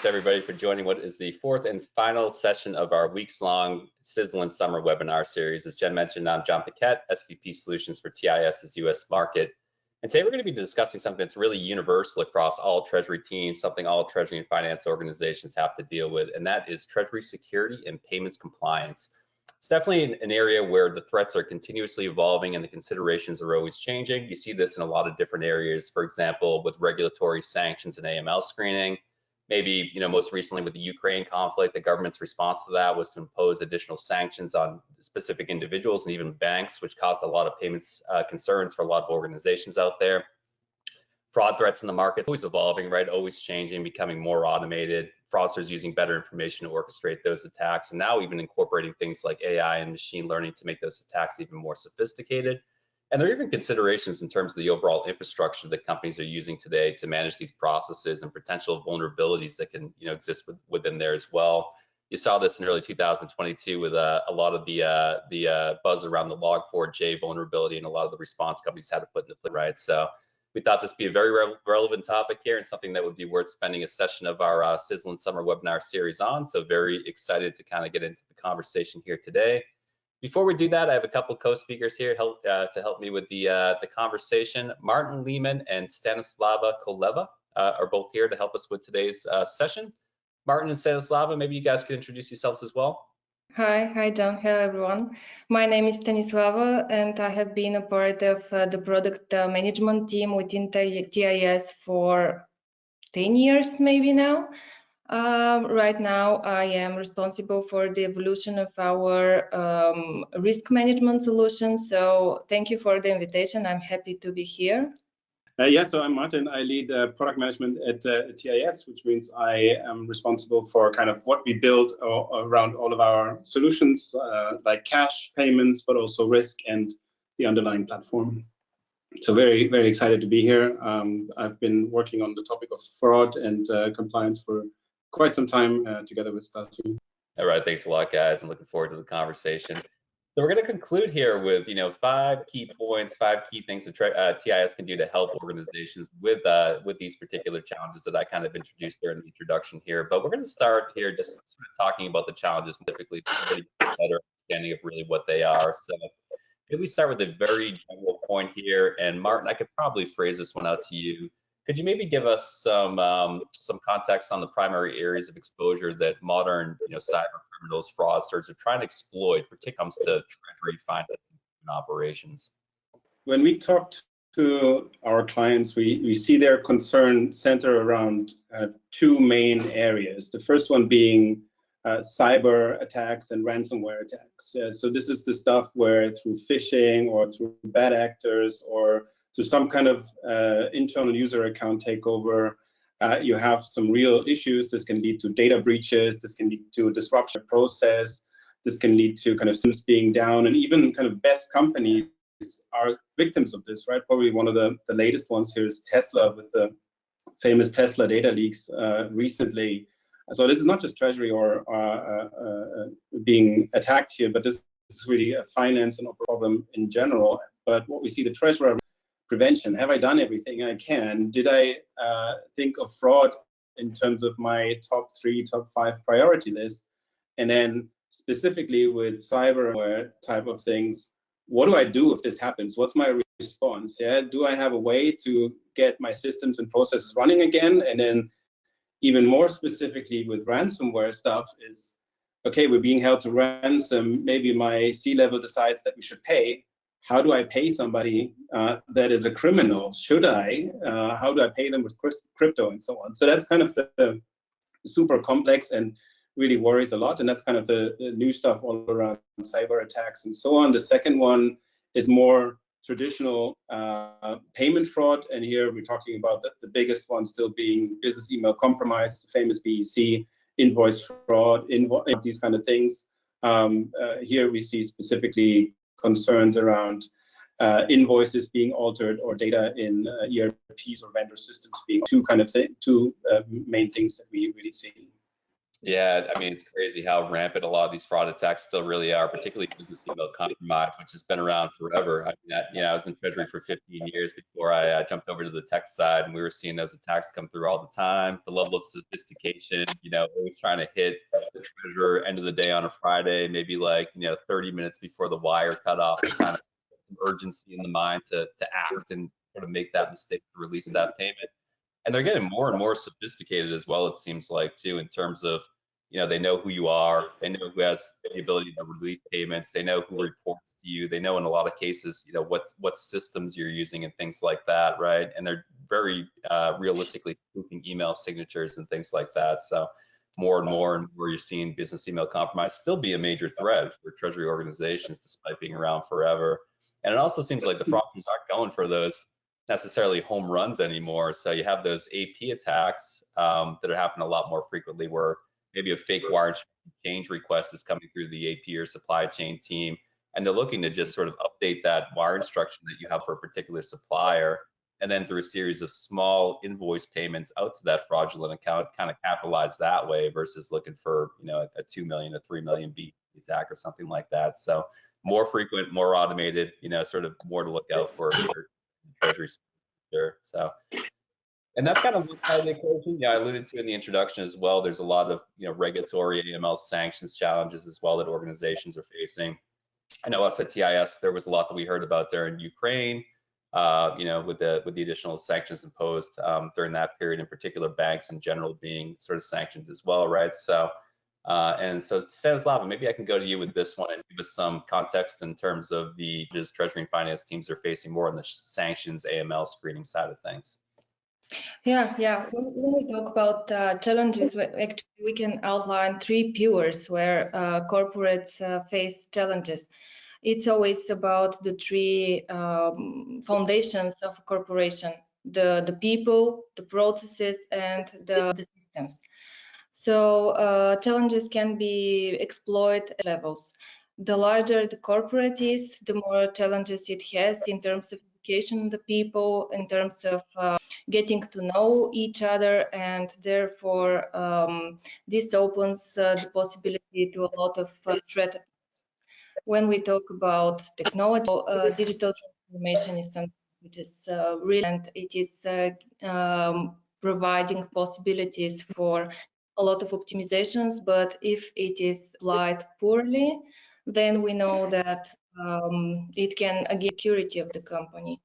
everybody for joining what is the fourth and final session of our weeks-long sizzling summer webinar series. As Jen mentioned, I'm John Paquette, SVP Solutions for TIS's US market. And today we're going to be discussing something that's really universal across all Treasury teams, something all Treasury and finance organizations have to deal with, and that is Treasury security and payments compliance. It's definitely an area where the threats are continuously evolving and the considerations are always changing. You see this in a lot of different areas, for example, with regulatory sanctions and AML screening. Maybe, most recently with the Ukraine conflict, the government's response to that was to impose additional sanctions on specific individuals and even banks, which caused a lot of payments concerns for a lot of organizations out there. Fraud threats in the market, always evolving, right? Always changing, becoming more automated. Fraudsters using better information to orchestrate those attacks, and now even incorporating things like AI and machine learning to make those attacks even more sophisticated. And there are even considerations in terms of the overall infrastructure that companies are using today to manage these processes and potential vulnerabilities that can exist within there as well. You saw this in early 2022 with a lot of the buzz around the Log4j vulnerability and a lot of the response companies had to put into play, right? So we thought this would be a very relevant topic here and something that would be worth spending a session of our sizzling summer webinar series on. So very excited to kind of get into the conversation here today. Before we do that, I have a couple co-speakers here to help me with the conversation. Martin Lehman and Stanislava Koleva are both here to help us with today's session. Martin and Stanislava, maybe you guys could introduce yourselves as well. Hi John, hello everyone. My name is Stanislava and I have been a part of the product management team within TIS for 10 years maybe now. Right now I am responsible for the evolution of our risk management solution. So thank you for the invitation. I'm happy to be here. So I'm Martin. I lead product management at TIS, which means I am responsible for kind of what we build around all of our solutions, like cash payments, but also risk and the underlying platform. So very, very excited to be here. I've been working on the topic of fraud and compliance for quite some time together with Stasi. All right, thanks a lot, guys. I'm looking forward to the conversation. So we're going to conclude here with 5 key points, 5 key things that TIS can do to help organizations with these particular challenges that I kind of introduced there in the introduction here. But we're going to start here just sort of talking about the challenges specifically to get a better understanding of really what they are. So maybe we start with a very general point here. And Martin, I could probably phrase this one out to you. Could you maybe give us some context on the primary areas of exposure that modern cyber criminals, fraudsters are trying to exploit, particularly when it comes to Treasury finance and operations? When we talk to our clients, we see their concern center around 2 main areas. The first one being cyber attacks and ransomware attacks. So this is the stuff where through phishing or through bad actors or through some kind of internal user account takeover, you have some real issues. This can lead to data breaches. This can lead to a disruption process. This can lead to kind of systems being down, and even kind of best companies are victims of this, right? Probably one of the latest ones here is Tesla with the famous Tesla data leaks recently. So this is not just Treasury or being attacked here, but this is really a finance and problem in general. But what we see, the Treasury prevention. Have I done everything I can? Did I think of fraud in terms of my top 3, top 5 priority list? And then specifically with cyberware type of things, what do I do if this happens? What's my response? Do I have a way to get my systems and processes running again? And then even more specifically with ransomware stuff is, okay, we're being held to ransom. Maybe my C-level decides that we should pay. How do I pay somebody that is a criminal? Should I? How do I pay them with crypto and so on? So that's kind of the super complex and really worries a lot. And that's kind of the new stuff all around cyber attacks and so on. The second one is more traditional payment fraud. And here we're talking about the biggest one still being business email compromise, famous BEC, invoice fraud, these kind of things. Here we see specifically concerns around invoices being altered or data in ERPs or vendor systems being two main things that we really see. Yeah, I mean, it's crazy how rampant a lot of these fraud attacks still really are, particularly business email compromise, which has been around forever. I mean, I was in Treasury for 15 years before I jumped over to the tech side, and we were seeing those attacks come through all the time. The level of sophistication, always trying to hit the treasurer end of the day on a Friday, maybe like, 30 minutes before the wire cut off to kind of put some urgency in the mind to act and sort of make that mistake to release that payment. And they're getting more and more sophisticated as well, it seems like, too, in terms of, they know who you are, they know who has the ability to release payments, they know who reports to you, they know in a lot of cases, what systems you're using and things like that, right? And they're very realistically spoofing email signatures and things like that. So more and more you're seeing business email compromise still be a major threat for Treasury organizations despite being around forever. And it also seems like the fraudsters aren't going for those necessarily home runs anymore. So you have those AP attacks that are happening a lot more frequently where maybe a fake wire change request is coming through the AP or supply chain team, and they're looking to just sort of update that wire instruction that you have for a particular supplier, and then through a series of small invoice payments out to that fraudulent account, kind of capitalize that way versus looking for, a 2 million, a 3 million B attack or something like that. So more frequent, more automated, sort of more to look out for Treasury. So, and that's kind of one side of the equation. I alluded to in the introduction as well. There's a lot of regulatory AML sanctions challenges as well that organizations are facing. I know us at TIS, there was a lot that we heard about during Ukraine, with the additional sanctions imposed during that period, in particular, banks in general being sort of sanctioned as well, right? So, and so Stanislava, maybe I can go to you with this one and give us some context in terms of the Treasury and finance teams are facing more on the sanctions AML screening side of things. Yeah. When we talk about challenges, actually we can outline 3 pillars where corporates face challenges. It's always about the 3 foundations of a corporation: the people, the processes, and the systems. So challenges can be exploited at levels. The larger the corporate is, the more challenges it has in terms of education of the people, in terms of getting to know each other, and therefore this opens the possibility to a lot of threat. When we talk about technology, digital transformation is something which is really, and it is providing possibilities for a lot of optimizations, but if it is applied poorly, then we know that it can against security of the company.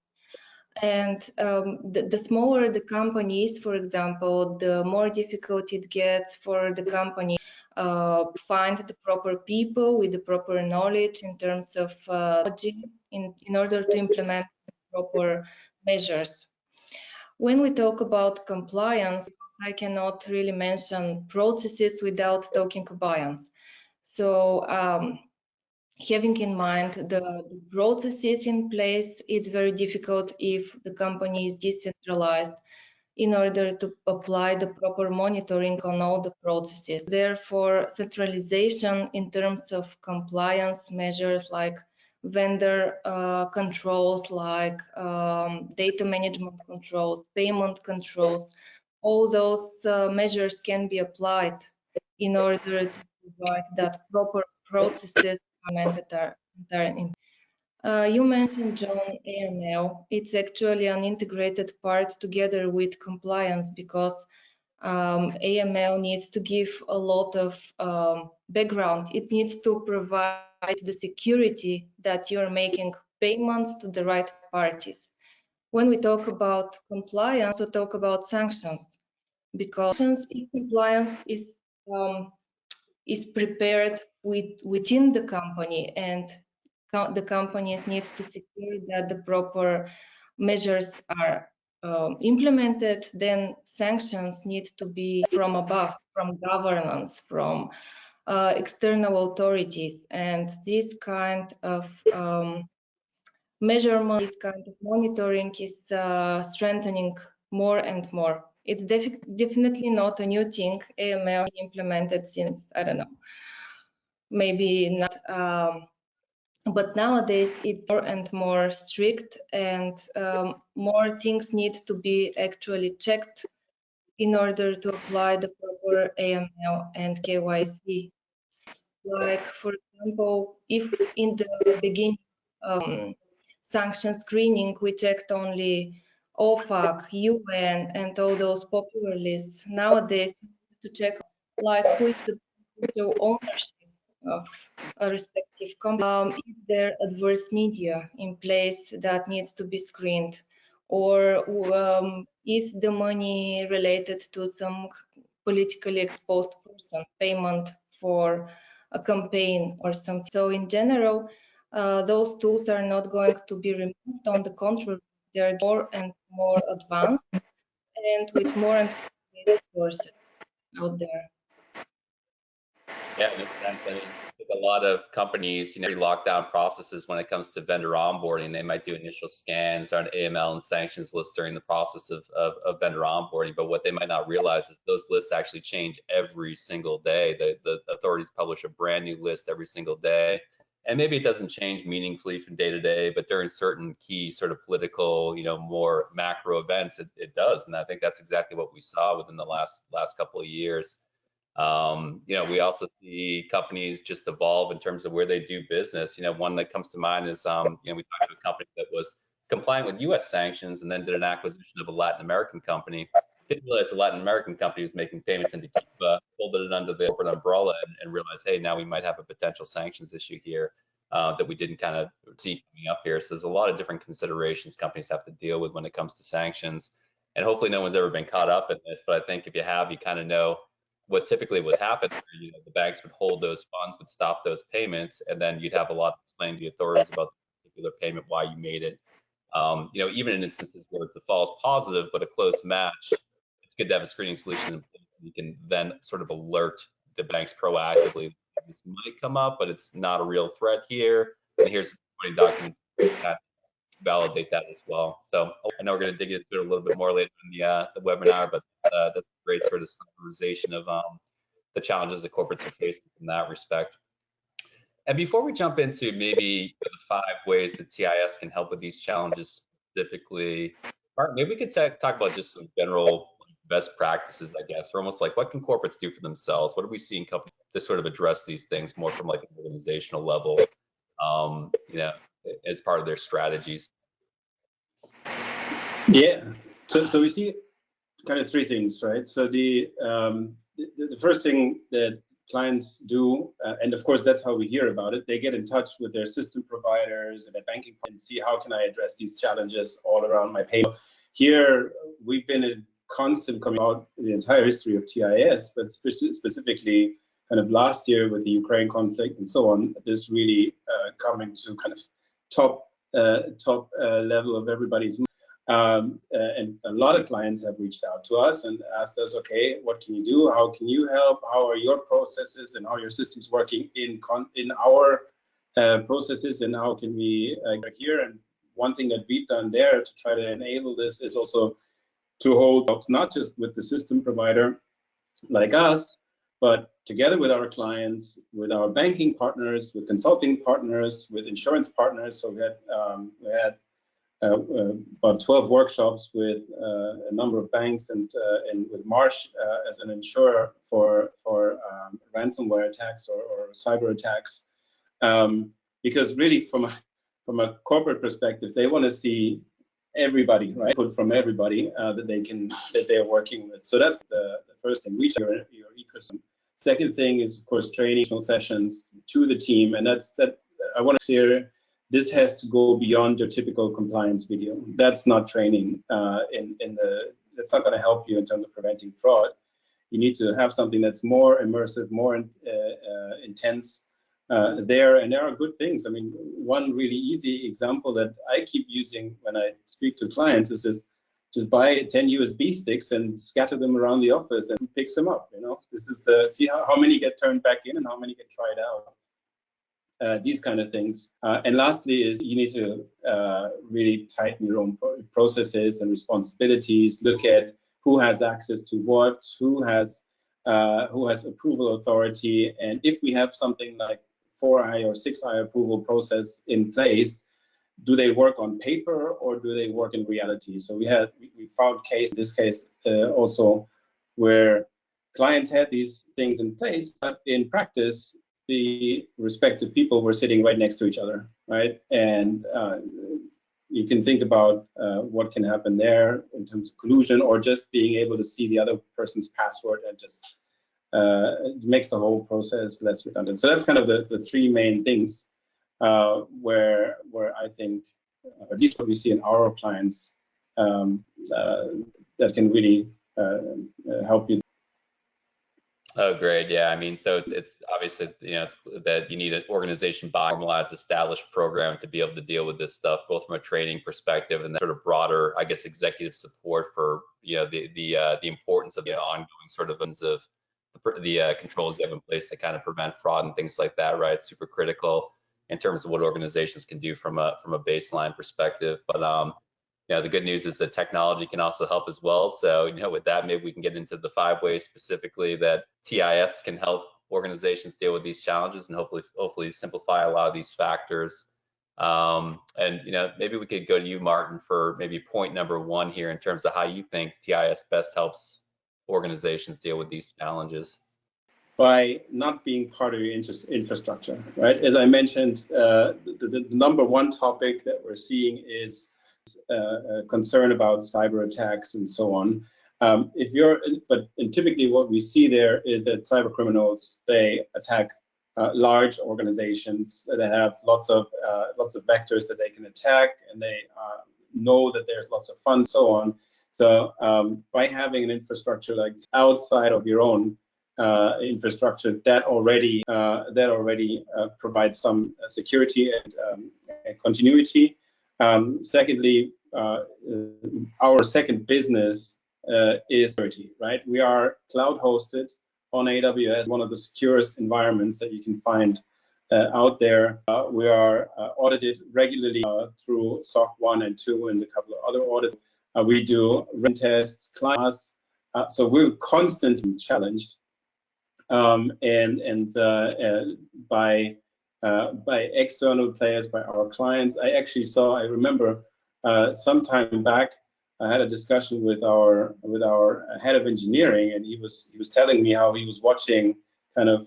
And the smaller the company is, for example, the more difficult it gets for the company find the proper people with the proper knowledge in terms of in order to implement proper measures. When we talk about compliance, I cannot really mention processes without talking compliance. So having in mind the processes in place, it's very difficult if the company is decentralized in order to apply the proper monitoring on all the processes. Therefore, centralization in terms of compliance measures like vendor controls, like data management controls, payment controls, all those measures can be applied in order to provide that proper processes that are you mentioned, John, AML. It's actually an integrated part together with compliance because AML needs to give a lot of background. It needs to provide the security that you're making payments to the right parties. When we talk about compliance, we talk about sanctions, because if compliance is prepared within the company, and the companies need to secure that the proper measures are implemented, then sanctions need to be from above, from governance, from external authorities, and this kind of measurement, this kind of monitoring is strengthening more and more. It's definitely not a new thing. AML implemented since, I don't know, maybe not, but nowadays it's more and more strict, and more things need to be actually checked in order to apply the proper AML and KYC. Like, for example, if in the beginning sanction screening we checked only OFAC, UN, and all those popular lists, nowadays to check like who is the beneficial ownership of a respective company, is there adverse media in place that needs to be screened, or is the money related to some politically exposed person, payment for a campaign or something. So in general, those tools are not going to be removed. On the contrary, they are more and more advanced and with more and more resources out there. Yeah, it makes sense. I mean, with a lot of companies, lockdown processes when it comes to vendor onboarding. They might do initial scans on AML and sanctions lists during the process of vendor onboarding, but what they might not realize is those lists actually change every single day. The authorities publish a brand new list every single day. And maybe it doesn't change meaningfully from day to day, but during certain key sort of political, more macro events, it does. And I think that's exactly what we saw within the last couple of years. We also see companies just evolve in terms of where they do business. One that comes to mind is, we talked to a company that was compliant with U.S. sanctions and then did an acquisition of a Latin American company. Didn't realize the Latin American company was making payments into Cuba, folded it under the corporate umbrella, and realized, hey, now we might have a potential sanctions issue here that we didn't kind of see coming up here. So there's a lot of different considerations companies have to deal with when it comes to sanctions. And hopefully no one's ever been caught up in this, but I think if you have, you kind of know what typically would happen. The banks would hold those funds, would stop those payments, and then you'd have a lot to explain to the authorities about the particular payment, why you made it. Even in instances where it's a false positive but a close match, it's good to have a screening solution. You can then sort of alert the banks proactively. This might come up, but it's not a real threat here. And here's supporting documents that validate that as well. So I know we're going to dig into it a little bit more later in the webinar, but that's a great sort of summarization of the challenges that corporates are facing in that respect. And before we jump into maybe the 5 ways that TIS can help with these challenges specifically, Mark, maybe we could talk about just some general best practices, I guess, or almost like what can corporates do for themselves? What do we see in companies to sort of address these things more from like an organizational level, as part of their strategies? Yeah, so we see kind of 3 things, right? So the first thing that clients do, and of course that's how we hear about it, they get in touch with their system providers and their banking and see how can I address these challenges all around my payment. Here we've been in constant coming out the entire history of TIS, but specifically kind of last year with the Ukraine conflict and so on, this really coming to kind of top level of everybody's mind. And a lot of clients have reached out to us and asked us, okay, what can you do? How can you help? How are your processes and how are your systems working in our processes, and how can we get here? And one thing that we've done there to try to enable this is also to hold jobs, not just with the system provider like us, but together with our clients, with our banking partners, with consulting partners, with insurance partners. So we had about 12 workshops with a number of banks and with Marsh as an insurer for ransomware attacks or cyber attacks, because really from a corporate perspective, they want to see everybody, right? Put from everybody that they're working with. So that's the first thing. Reach your ecosystem. Second thing is, of course, training sessions to the team, and that I want to clear. This has to go beyond your typical compliance video. That's not training. That's not going to help you in terms of preventing fraud. You need to have something that's more immersive, more intense there. And there are good things. I mean, one really easy example that I keep using when I speak to clients is just buy 10 USB sticks and scatter them around the office and who picks them up. This is see how many get turned back in and how many get tried out. These kind of things. And lastly is you need to really tighten your own processes and responsibilities, look at who has access to what, who has approval authority, and if we have something like 4i or 6i approval process in place, do they work on paper or do they work in reality? So we found this case also where clients had these things in place, but in practice, the respective people were sitting right next to each other, right? And you can think about what can happen there in terms of collusion, or just being able to see the other person's password, and just it makes the whole process less redundant. So that's kind of the three main things where I think, at least what we see in our clients, that can really help you. Oh, great. Yeah. I mean, so it's obviously, it's that you need an organization by formalized, established program to be able to deal with this stuff, both from a training perspective and that sort of broader, I guess, executive support for, the importance of, ongoing sort of the controls you have in place to kind of prevent fraud and things like that, right? Super critical in terms of what organizations can do from a baseline perspective. But the good news is that technology can also help as well. So, with that, maybe we can get into the 5 ways specifically that TIS can help organizations deal with these challenges, and hopefully simplify a lot of these factors. And maybe we could go to you, Martin, for maybe point number 1 here in terms of how you think TIS best helps organizations deal with these challenges. By not being part of your infrastructure, right? As I mentioned, the number 1 topic that we're seeing is concern about cyber attacks and so on. And typically what we see there is that cyber criminals, they attack large organizations that have lots of vectors that they can attack, and they know that there's lots of funds, so on. So by having an infrastructure like outside of your own infrastructure, that already provides some security and continuity. Secondly, our second business is security, right? We are cloud hosted on AWS, one of the securest environments that you can find out there. We are audited regularly through SOC 1 and 2 and a couple of other audits. We do run tests, clients, so we're constantly challenged. By external players, by our clients. I remember some time back, I had a discussion with our head of engineering, and he was telling me how he was watching kind of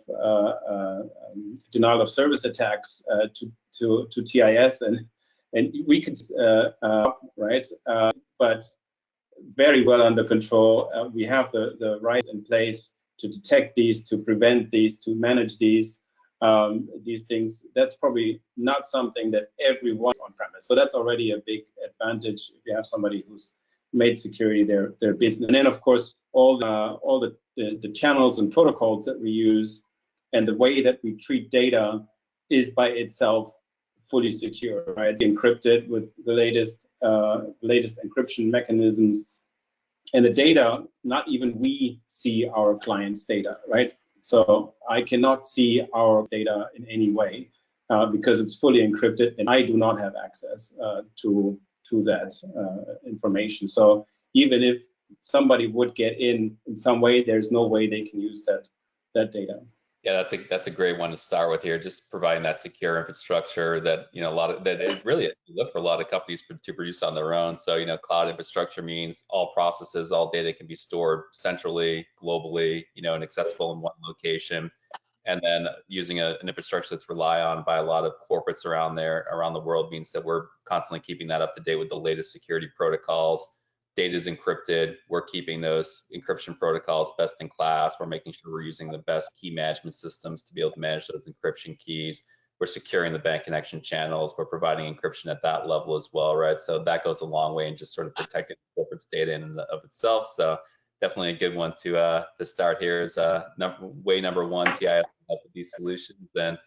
denial of service attacks to TIS, and we could right, but very well under control. We have the rights in place to detect these, to prevent these, to manage these things. That's probably not something that everyone's on premise. So that's already a big advantage if you have somebody who's made security their business. And then of course all the channels and protocols that we use and the way that we treat data is by itself fully secure, right? It's encrypted with the latest encryption mechanisms. And the data, not even we see our clients' data, right? So I cannot see our data in any way because it's fully encrypted, and I do not have access to that information. So even if somebody would get in some way, there's no way they can use that data. Yeah, that's a great one to start with here. Just providing that secure infrastructure that look for a lot of companies to produce on their own. So cloud infrastructure means all processes, all data can be stored centrally, globally, and accessible in one location. And then using an infrastructure that's relied on by a lot of corporates around the world means that we're constantly keeping that up to date with the latest security protocols. Data is encrypted. We're keeping those encryption protocols best in class. We're making sure we're using the best key management systems to be able to manage those encryption keys. We're securing the bank connection channels. We're providing encryption at that level as well, right? So that goes a long way in just sort of protecting the corporate's data in and of itself. So definitely a good one to start here is way number 1, TIS can help with these solutions. And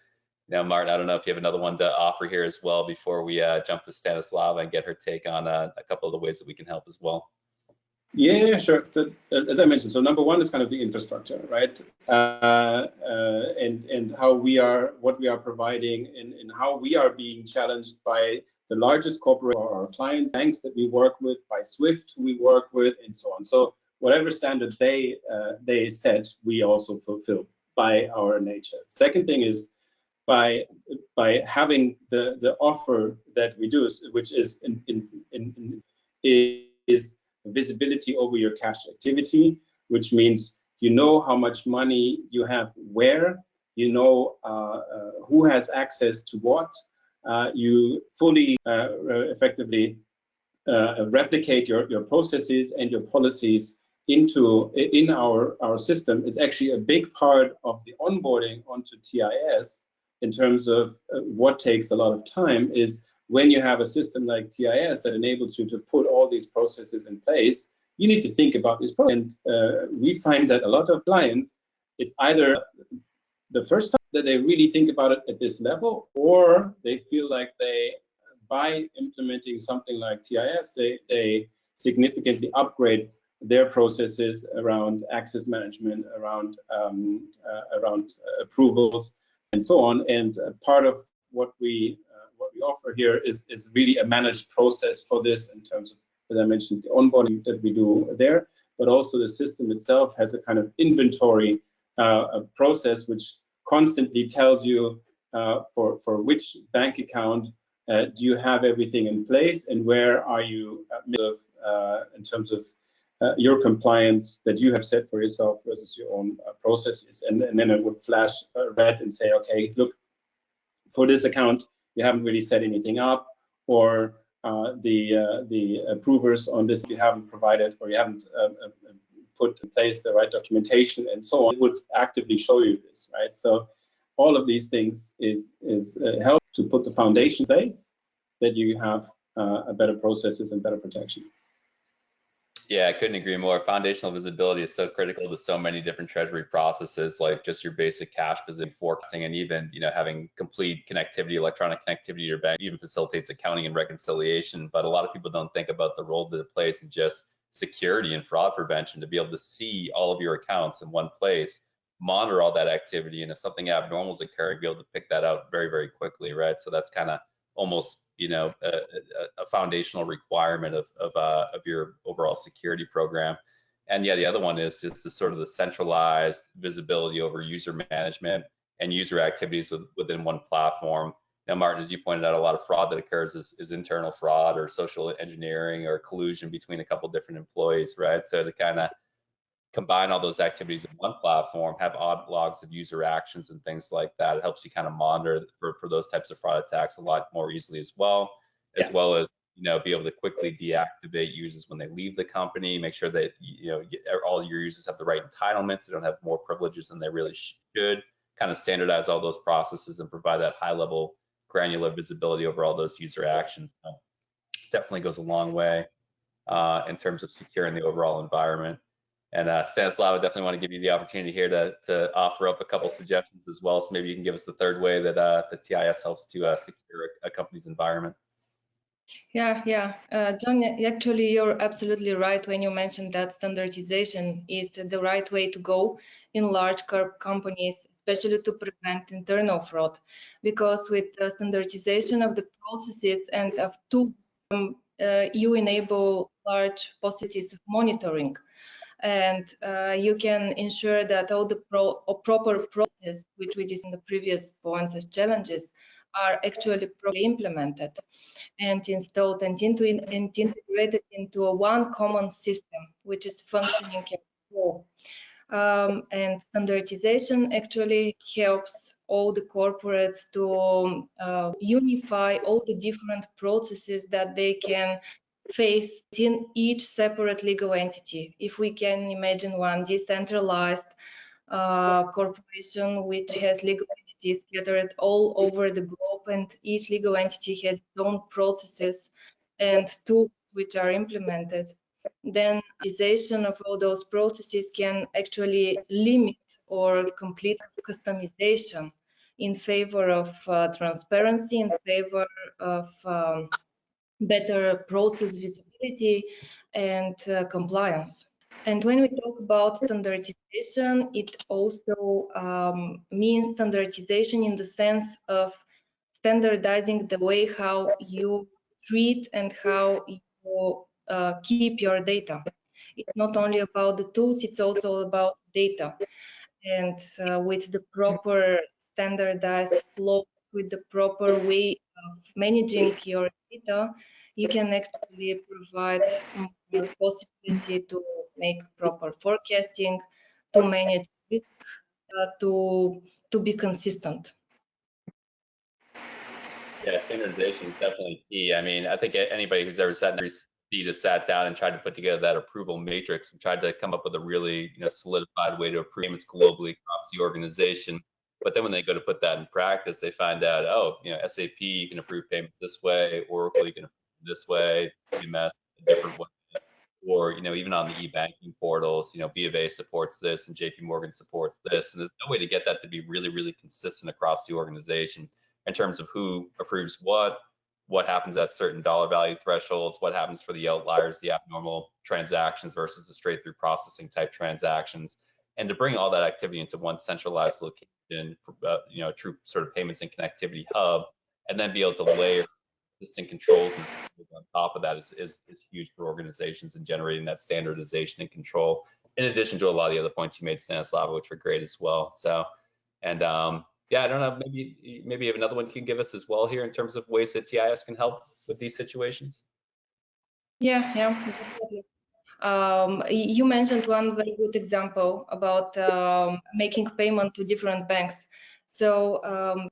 Martin, I don't know if you have another one to offer here as well before we jump to Stanislava and get her take on a couple of the ways that we can help as well. Yeah, sure. So, as I mentioned, so number 1 is kind of the infrastructure, right? And what we are providing, and how we are being challenged by the largest corporate or our clients, banks that we work with, by SWIFT we work with, and so on. So whatever standards they set, we also fulfill by our nature. Second thing is by having the offer that we do, which is is visibility over your cash activity. which means you know how much money you have where, you know who has access to what, you fully effectively replicate your processes and your policies in our system is actually a big part of the onboarding onto TIS. In terms of what takes a lot of time is when you have a system like TIS that enables you to put all these processes in place, you need to think about this process. And we find that a lot of clients, it's either the first time that they really think about it at this level, or they feel like by implementing something like TIS, they significantly upgrade their processes around access management, around approvals, and so on. And part of what we offer here is really a managed process for this, in terms of, as I mentioned, the onboarding that we do there, but also the system itself has a kind of inventory process which constantly tells you for which bank account do you have everything in place, and where are you in terms of your compliance that you have set for yourself versus your own processes. And then it would flash red and say, okay, look, for this account, you haven't really set anything up, or the approvers on this you haven't provided, or you haven't put in place the right documentation, and so on. It would actively show you this, right? So all of these things is help to put the foundation in place that you have a better processes and better protection. Yeah, I couldn't agree more. Foundational visibility is so critical to so many different treasury processes, like just your basic cash position forecasting, and even having complete connectivity, electronic connectivity to your bank, even facilitates accounting and reconciliation. But a lot of people don't think about the role that it plays in just security and fraud prevention, to be able to see all of your accounts in one place, monitor all that activity, and if something abnormal is occurring, be able to pick that out very, very quickly, right? So that's kind of almost a foundational requirement of your overall security program. And yeah, the other one is just the sort of the centralized visibility over user management and user activities within one platform. Now, Martin, as you pointed out, a lot of fraud that occurs is internal fraud or social engineering or collusion between a couple different employees, right? So to kind of combine all those activities in one platform, have odd logs of user actions and things like that, it helps you kind of monitor for those types of fraud attacks a lot more easily as well, as be able to quickly deactivate users when they leave the company, make sure that all your users have the right entitlements, they don't have more privileges than they really should, kind of standardize all those processes and provide that high level granular visibility over all those user actions. So definitely goes a long way in terms of securing the overall environment. And Stanislav, I definitely want to give you the opportunity here to offer up a couple suggestions as well. So maybe you can give us the third way that the TIS helps to secure a company's environment. Yeah. John, actually, you're absolutely right when you mentioned that standardization is the right way to go in large companies, especially to prevent internal fraud. Because with the standardization of the processes and of tools, you enable large possibilities of monitoring. And you can ensure that all the proper processes, which we did in the previous points as challenges, are actually properly implemented and installed and integrated into one common system, which is functioning as well. And standardization actually helps all the corporates to unify all the different processes that they can face in each separate legal entity. If we can imagine one decentralized corporation which has legal entities scattered all over the globe, and each legal entity has its own processes and tools which are implemented, then standardization of all those processes can actually limit or complete customization in favor of transparency, in favor of better process visibility and compliance. And when we talk about standardization, it also means standardization in the sense of standardizing the way how you treat and how you keep your data. It's not only about the tools, it's also about data. And with the proper standardized flow, with the proper way of managing your data, you can actually provide more possibility to make proper forecasting, to manage risk, to be consistent. Yeah, standardization is definitely key. I mean, I think anybody who's ever sat in their seat has sat down and tried to put together that approval matrix and tried to come up with a really, solidified way to approve payments globally across the organization. But then when they go to put that in practice, they find out, oh, SAP, you can approve payments this way, Oracle, you can approve this way, TMS a different way, or even on the e-banking portals, B of A supports this and JP Morgan supports this, and there's no way to get that to be really, really consistent across the organization in terms of who approves what happens at certain dollar value thresholds, what happens for the outliers, the abnormal transactions versus the straight through processing type transactions, and to bring all that activity into one centralized location, a true sort of payments and connectivity hub, and then be able to layer existing controls and on top of that is huge for organizations in generating that standardization and control, in addition to a lot of the other points you made, Stanislava, which were great as well. So, and yeah, I don't know, maybe you have another one you can give us as well here in terms of ways that TIS can help with these situations. Yeah, definitely. You mentioned one very good example about making payment to different banks. So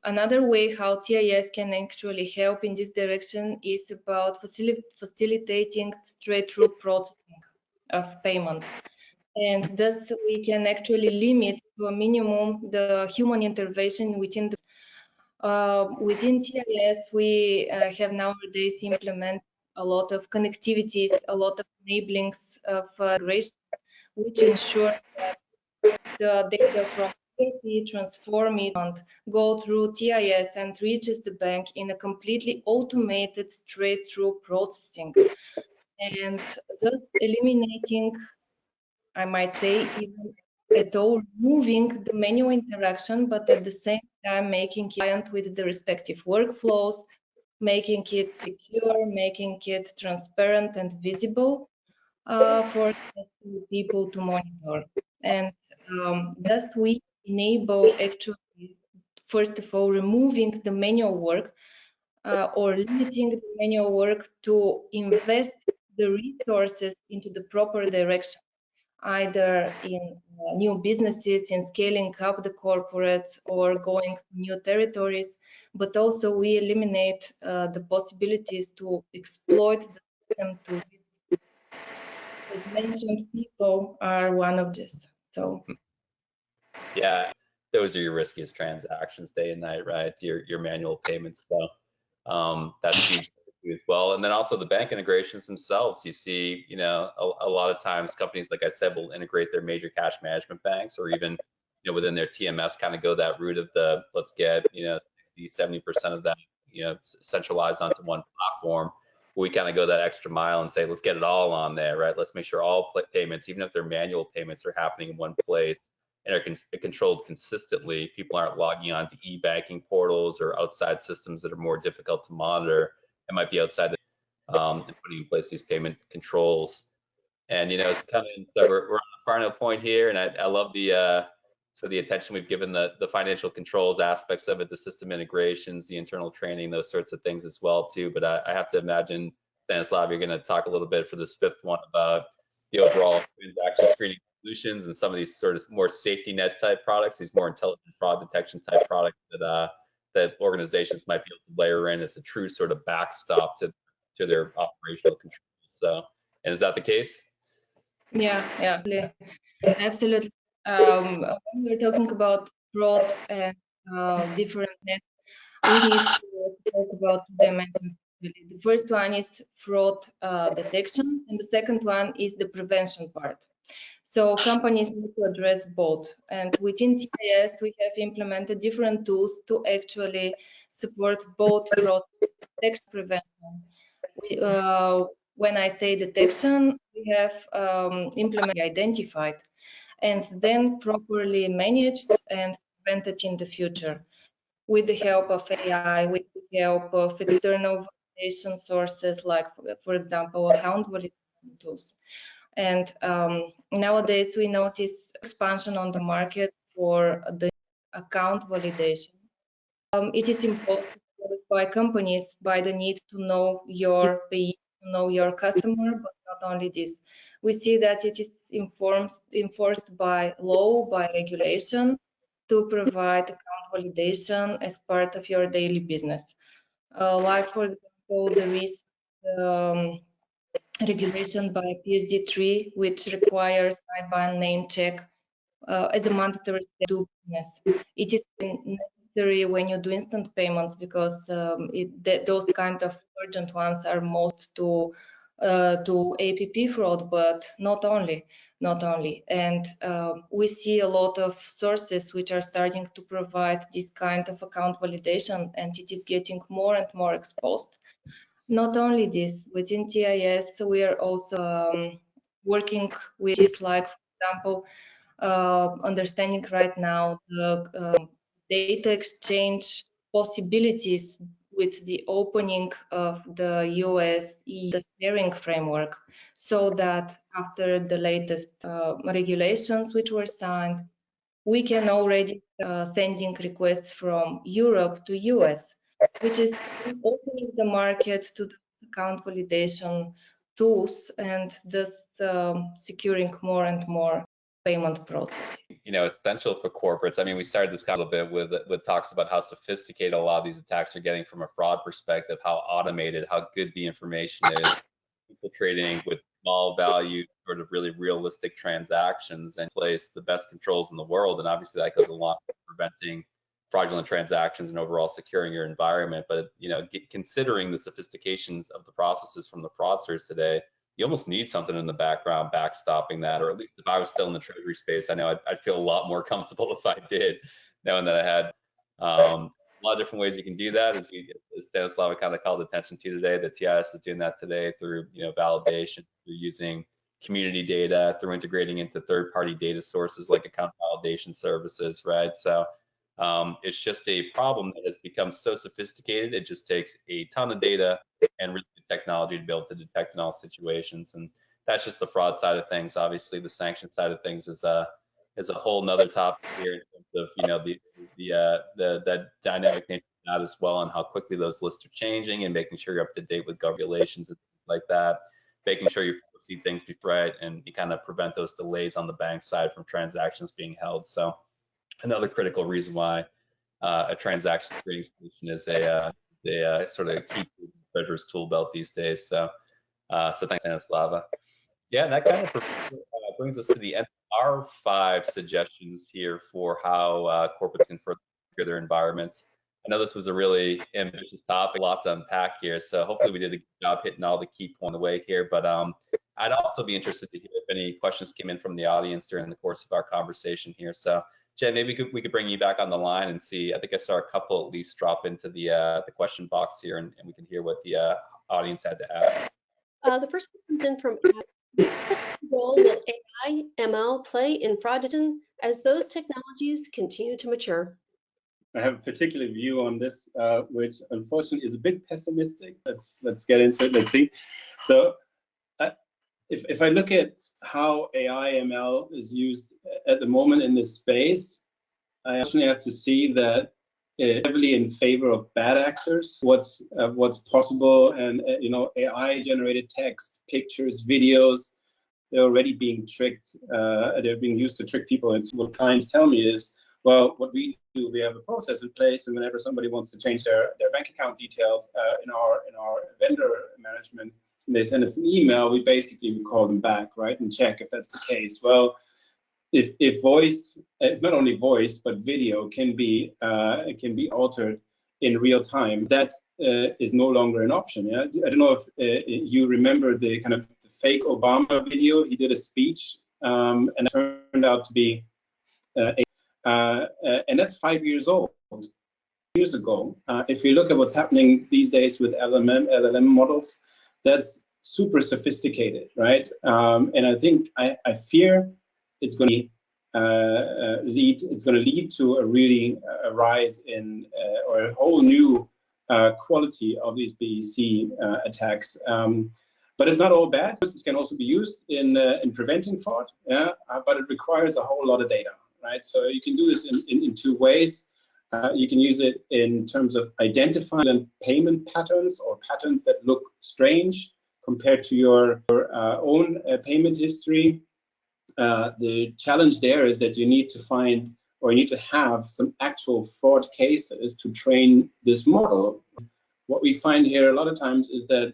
another way how TIS can actually help in this direction is about facilitating straight-through processing of payments. And thus we can actually limit to a minimum the human intervention within the within TIS. We have nowadays implemented a lot of connectivities, a lot of enablings of integration, which ensure that the data from ERP transform it and go through TIS and reaches the bank in a completely automated straight-through processing, and thus eliminating, I might say, even at all removing the manual interaction, but at the same time making client with the respective workflows, making it secure, making it transparent and visible for people to monitor. And thus we enable actually, first of all, removing the manual work or limiting the manual work to invest the resources into the proper direction, either in new businesses, in scaling up the corporates or going to new territories, but also we eliminate the possibilities to exploit the system to, as mentioned, people are one of this. So yeah, those are your riskiest transactions day and night, right? Your manual payments. So that's huge as well. And then also the bank integrations themselves. You see, a lot of times companies, like I said, will integrate their major cash management banks, or even, within their TMS, kind of go that route of the let's get, 60, 70% of that, centralized onto one platform. We kind of go that extra mile and say, let's get it all on there, right? Let's make sure all payments, even if they're manual payments, are happening in one place and are controlled consistently. People aren't logging on to e-banking portals or outside systems that are more difficult to monitor. It might be outside and putting in place these payment controls. And so we're on the final point here, and I love the sort of the attention we've given the financial controls aspects of it, the system integrations, the internal training, those sorts of things as well too. But I have to imagine, Stanislav, you're going to talk a little bit for this fifth one about the overall transaction screening solutions and some of these sort of more safety net type products, these more intelligent fraud detection type products that organizations might be able to layer in as a true sort of backstop to their operational controls. So, and is that the case? yeah, absolutely. When we're talking about fraud and different nets, we need to talk about two dimensions. The first one is fraud detection, and the second one is the prevention part. So companies need to address both. And within TIS, we have implemented different tools to actually support both fraud detection and prevention. When I say detection, we have implemented, identified, and then properly managed and prevented in the future with the help of AI, with the help of external validation sources, like, for example, account validation tools. And nowadays, we notice expansion on the market for the account validation. It is imposed by companies by the need to know your payee to know your customer, but not only this. We see that it is enforced by law, by regulation, to provide account validation as part of your daily business. Like, for example, there is regulation by PSD3, which requires IBAN name check as a mandatory step to do business. It is necessary when you do instant payments because those kind of urgent ones are most to APP fraud, but not only. And we see a lot of sources which are starting to provide this kind of account validation, and it is getting more and more exposed. Not only this, within TIS, we are also working with this, like, for example, understanding right now the data exchange possibilities with the opening of the US-EU sharing framework, so that after the latest regulations which were signed, we can already sending requests from Europe to US, which is opening the market to the account validation tools and thus securing more and more payment process. You know, essential for corporates. I mean, we started this kind of a bit with talks about how sophisticated a lot of these attacks are getting from a fraud perspective, how automated, how good the information is, infiltrating with small value, sort of really realistic transactions, and place the best controls in the world. And obviously that goes along with preventing fraudulent transactions and overall securing your environment. But, you know, considering the sophistications of the processes from the fraudsters today, you almost need something in the background backstopping that, or at least if I was still in the treasury space, I know I'd feel a lot more comfortable if I did, knowing that I had a lot of different ways you can do that. As Stanislava kind of called attention to today, the TIS is doing that today through, you know, validation, through using community data, through integrating into third-party data sources like account validation services, right? So it's just a problem that has become so sophisticated. It just takes a ton of data and really good technology to be able to detect in all situations. And that's just the fraud side of things. Obviously, the sanction side of things is a whole nother topic here in terms of, you know, the dynamic nature of that as well, and how quickly those lists are changing, and making sure you're up to date with regulations and things like that, making sure you see things before, right, and you kind of prevent those delays on the bank side from transactions being held. So another critical reason why a transaction screening solution is a sort of key treasurer's tool belt these days. So thanks, Stanislava. Yeah, and that kind of brings us to the end of our 5 suggestions here for how corporates can further secure their environments. I know this was a really ambitious topic, lots to unpack here, so hopefully we did a good job hitting all the key points on the way here. But I'd also be interested to hear if any questions came in from the audience during the course of our conversation here. So Jen, maybe we could bring you back on the line and see. I think I saw a couple at least drop into the question box here, and we can hear what the audience had to ask. The first one comes in from what role will AI, ML play in fraud detection as those technologies continue to mature? I have a particular view on this, which unfortunately is a bit pessimistic. Let's get into it. Let's see. So if I look at how AI ML is used at the moment in this space, I actually have to see that it's heavily in favor of bad actors. What's possible, and you know, AI generated text, pictures, videos, they're already being tricked. They're being used to trick people. And what clients tell me is, well, what we do, we have a process in place, and whenever somebody wants to change their bank account details in our vendor management, and they send us an email, we basically call them back, right, and check if that's the case. Well, if voice, if not only voice but video can be altered in real time, that is no longer an option. Yeah, I don't know if you remember the kind of the fake Obama video. He did a speech, and it turned out to be and that's 5 years old. Years ago, if you look at what's happening these days with LLM models, that's super sophisticated, right? And I think I fear it's going to lead to a really rise in or a whole new quality of these BEC attacks. But it's not all bad. This can also be used in preventing fraud, yeah. But it requires a whole lot of data, right? So you can do this in 2 ways. You can use it in terms of identifying payment patterns or patterns that look strange, compared to your own payment history. The challenge there is that you need to find, or you need to have some actual fraud cases to train this model. What we find here a lot of times is that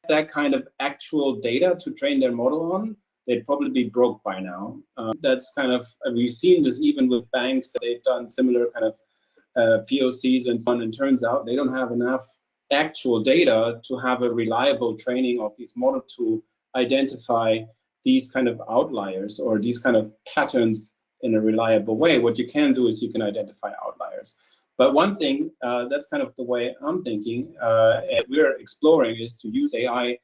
that kind of actual data to train their model on, they'd probably be broke by now. That's kind of, we've seen this even with banks, that they've done similar kind of POCs and so on, and turns out they don't have enough actual data to have a reliable training of these models to identify these kind of outliers or these kind of patterns in a reliable way. What you can do is you can identify outliers. But one thing, that's kind of the way I'm thinking, and we're exploring, is to use AI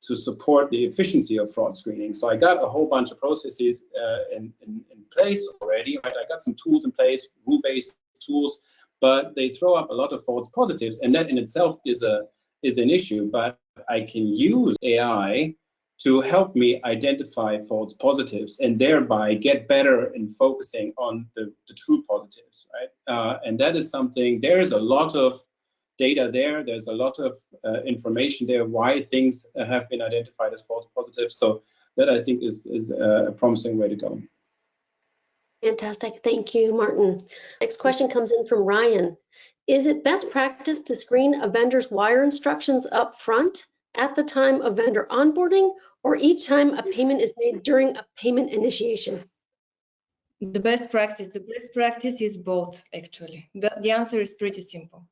to support the efficiency of fraud screening. So I got a whole bunch of processes in place already, right? I got some tools in place, rule-based tools, but they throw up a lot of false positives, and that in itself is an issue. But I can use AI to help me identify false positives and thereby get better in focusing on the true positives, right? And that is something, there is a lot of data there, there's a lot of information there why things have been identified as false positives. So that, I think, is a promising way to go. Fantastic. Thank you, Martin. Next question comes in from Ryan. Is it best practice to screen a vendor's wire instructions up front at the time of vendor onboarding, or each time a payment is made during a payment initiation? The best practice is both, actually. The answer is pretty simple.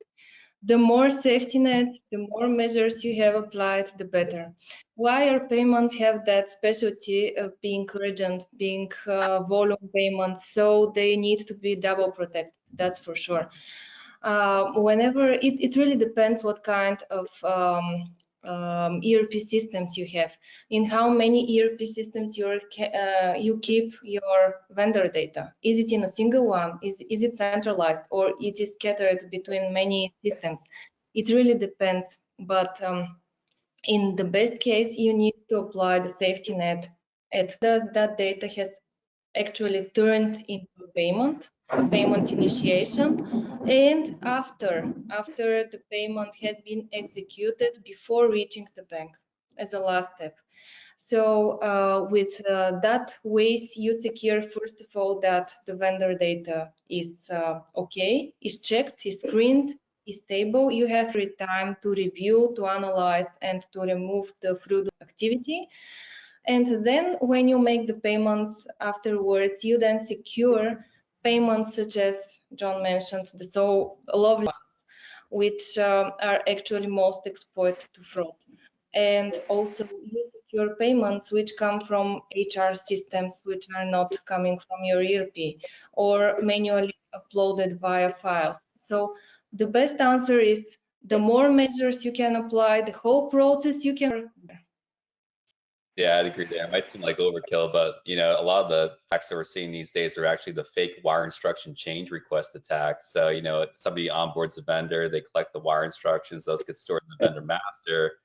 The more safety net, the more measures you have applied, the better. Wire payments have that specialty of being urgent, being volume payments, so they need to be double protected, that's for sure. Whenever, it really depends what kind of ERP systems you have, in how many ERP systems you keep your vendor data. Is it in a single one? Is it centralized, or it is scattered between many systems? It really depends, but in the best case, you need to apply the safety net at that data has actually turned into payment initiation, and after the payment has been executed before reaching the bank as a last step. So with that ways, you secure, first of all, that the vendor data is okay, is checked, is screened, is stable. You have free time to review, to analyze, and to remove the fraud activity. And then when you make the payments afterwards, you then secure payments such as John mentioned, the so lovely ones, which are actually most exposed to fraud. And also you secure payments which come from HR systems, which are not coming from your ERP or manually uploaded via files. So the best answer is the more measures you can apply, the whole process you can. Yeah, I'd agree there. It might seem like overkill, but a lot of the attacks that we're seeing these days are actually the fake wire instruction change request attacks. So, somebody onboards a vendor, they collect the wire instructions, those get stored in the vendor master.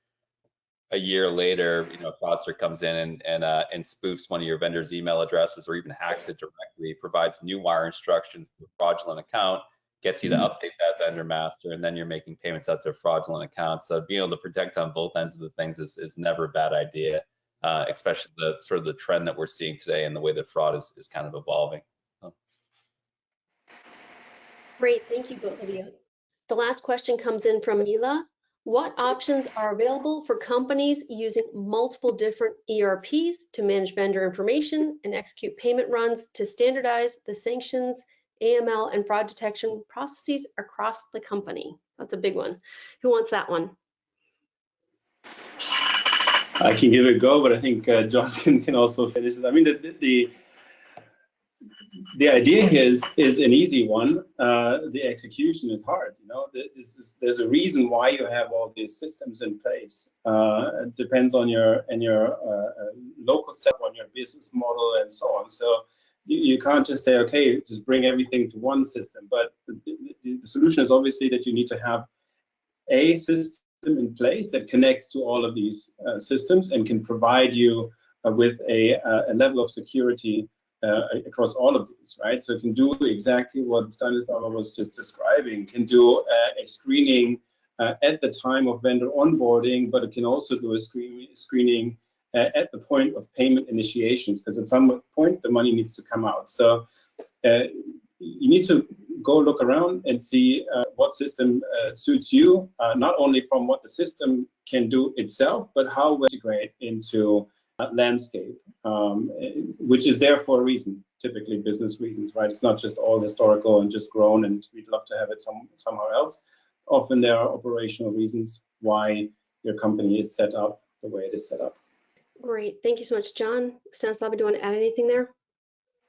A year later, a fraudster comes in and spoofs one of your vendor's email addresses, or even hacks it directly, provides new wire instructions to a fraudulent account, gets you to update that vendor master, and then you're making payments out to a fraudulent account. So being able to protect on both ends of the things is never a bad idea. Especially the sort of the trend that we're seeing today and the way that fraud is kind of evolving. Great, thank you both of you. The last question comes in from Mila. What options are available for companies using multiple different ERPs to manage vendor information and execute payment runs to standardize the sanctions, AML, and fraud detection processes across the company? That's a big one. Who wants that one? I can give it a go, but I think John can also finish it. I mean, the idea here is an easy one. The execution is hard. There's a reason why you have all these systems in place. It depends on your local setup, on your business model, and so on. So you can't just say, okay, just bring everything to one system. But the solution is obviously that you need to have a system in place that connects to all of these systems and can provide you with a level of security across all of these, right? So it can do exactly what Stanislav was just describing, can do a screening at the time of vendor onboarding, but it can also do a screening at the point of payment initiations, because at some point the money needs to come out. So you need to go look around and see what system suits you, not only from what the system can do itself, but how we integrate into landscape, which is there for a reason, typically business reasons, right? It's not just all historical and just grown and we'd love to have it somewhere else. Often there are operational reasons why your company is set up the way it is set up. Great, thank you so much, John. Stanislava, do you want to add anything there?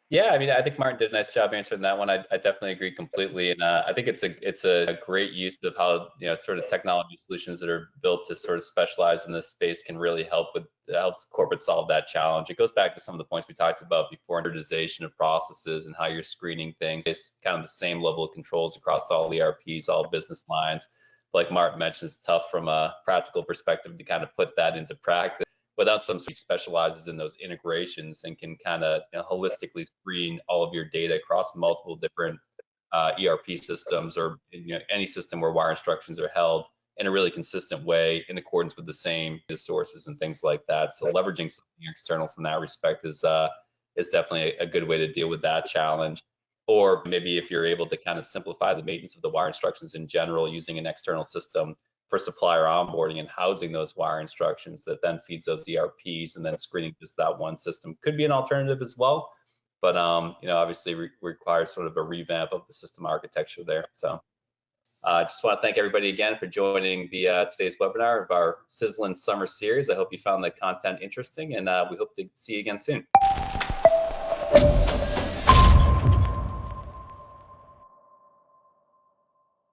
Yeah, I mean, I think Martin did a nice job answering that one. I definitely agree completely, and I think it's a great use of how sort of technology solutions that are built to sort of specialize in this space can really helps corporate solve that challenge. It goes back to some of the points we talked about before, standardization of processes and how you're screening things. It's kind of the same level of controls across all ERPs, all business lines. Like Martin mentioned, it's tough from a practical perspective to kind of put that into practice without somebody who specializes in those integrations and can kind of holistically screen all of your data across multiple different ERP systems or any system where wire instructions are held in a really consistent way in accordance with the same sources and things like that. So leveraging something external from that respect is definitely a good way to deal with that challenge. Or maybe if you're able to kind of simplify the maintenance of the wire instructions in general using an external system for supplier onboarding and housing those wire instructions that then feeds those ERPs and then screening just that one system could be an alternative as well. But obviously requires sort of a revamp of the system architecture there. So I just want to thank everybody again for joining the today's webinar of our Sizzling Summer Series. I hope you found the content interesting, and we hope to see you again soon.